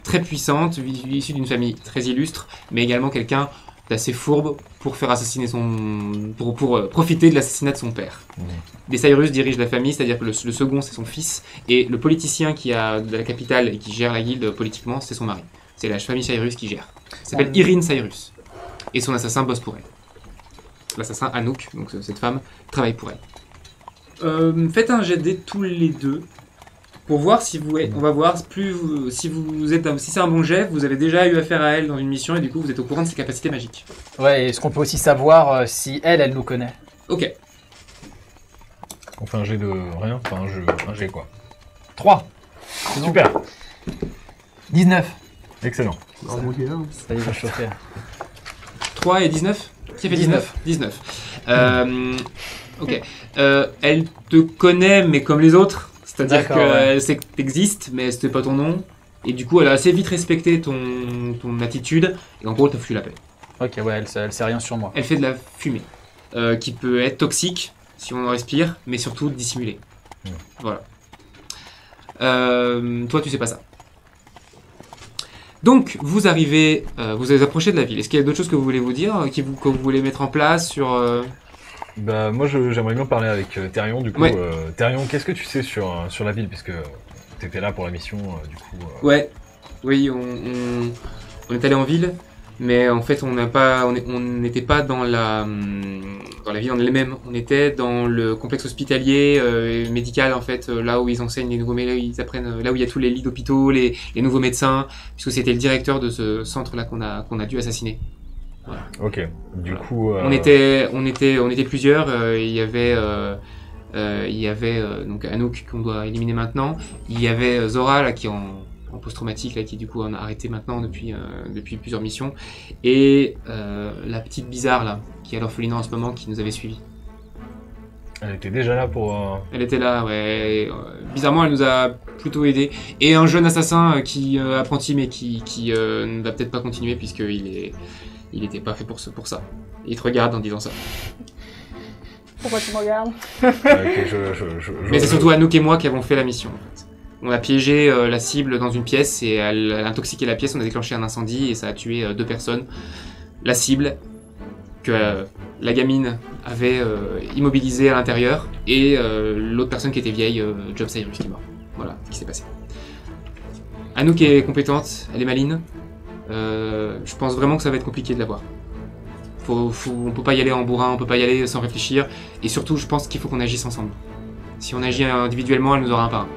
très puissante, issue d'une famille très illustre, mais également quelqu'un d'assez fourbe pour faire assassiner pour profiter de l'assassinat de son père. Les Cyrus dirigent la famille, c'est-à-dire que le second, c'est son fils, et le politicien qui a de la capitale et qui gère la guilde politiquement, c'est son mari. C'est la famille Cyrus qui gère. Elle s'appelle Irene Cyrus. Et son assassin bosse pour elle. L'assassin Anouk, donc cette femme, travaille pour elle. Faites un jet de dés tous les deux pour voir si on va voir si c'est un bon jet, vous avez déjà eu affaire à elle dans une mission et du coup vous êtes au courant de ses capacités magiques. Ouais, et est-ce qu'on peut aussi savoir si elle nous connaît? Ok. On fait un jet de rien, enfin un jet quoi. 3. Super. 19. Excellent. Bravo, il est là, hein. Ça y est, je vais chauffer. 3 et 19 Qui a fait 19 19. Ok. Elle te connaît, mais comme les autres. C'est-à-dire D'accord, qu'elle sait que t'existes, mais c'était pas ton nom. Et du coup, elle a assez vite respecté ton attitude. Et en gros, elle t'a foutu la paix. Ok, ouais, elle sait rien sur moi. Elle fait de la fumée. Qui peut être toxique si on en respire, mais surtout dissimulée. Voilà. Toi, tu sais pas ça. Donc, vous arrivez, vous avez approché de la ville. Est-ce qu'il y a d'autres choses que vous voulez vous dire, que vous voulez mettre en place sur... Bah moi j'aimerais bien parler avec Therion du coup. Ouais. Therion, qu'est-ce que tu sais sur la ville puisque t'étais là pour la mission du coup. Ouais. Oui, on est allé en ville, mais en fait on n'était pas dans la ville en elle-même. On était dans le complexe hospitalier médical en fait, là où ils enseignent les nouveaux médecins, ils apprennent, là où il y a tous les lits d'hôpitaux, les nouveaux médecins, puisque c'était le directeur de ce centre-là qu'on a dû assassiner. Voilà. Ok. Du coup. On était plusieurs. Il y avait donc Anouk qu'on doit éliminer maintenant. Il y avait Zora là qui est en post-traumatique là qui du coup on a arrêté maintenant depuis plusieurs missions. Et la petite bizarre là qui est à l'orphelinat en ce moment qui nous avait suivis. Elle était déjà là pour... Elle était là, ouais. Et, bizarrement, elle nous a plutôt aidé. Et un jeune assassin qui apprenti, mais qui ne va peut-être pas continuer puisqu'il était pas fait pour ça. Et il te regarde en disant ça. Pourquoi tu me regardes? Mais c'est surtout Anouk et moi qui avons fait la mission. En fait. On a piégé la cible dans une pièce et elle a intoxiqué la pièce. On a déclenché un incendie et ça a tué 2 personnes. La cible que la gamine avait immobilisée à l'intérieur et l'autre personne qui était vieille, Job Cyrus, qui est mort. Voilà ce qui s'est passé. Anouk est compétente, elle est maline. Je pense vraiment que ça va être compliqué de la voir. On peut pas y aller en bourrin, on peut pas y aller sans réfléchir. Et surtout, je pense qu'il faut qu'on agisse ensemble. Si on agit individuellement, elle nous aura un par un.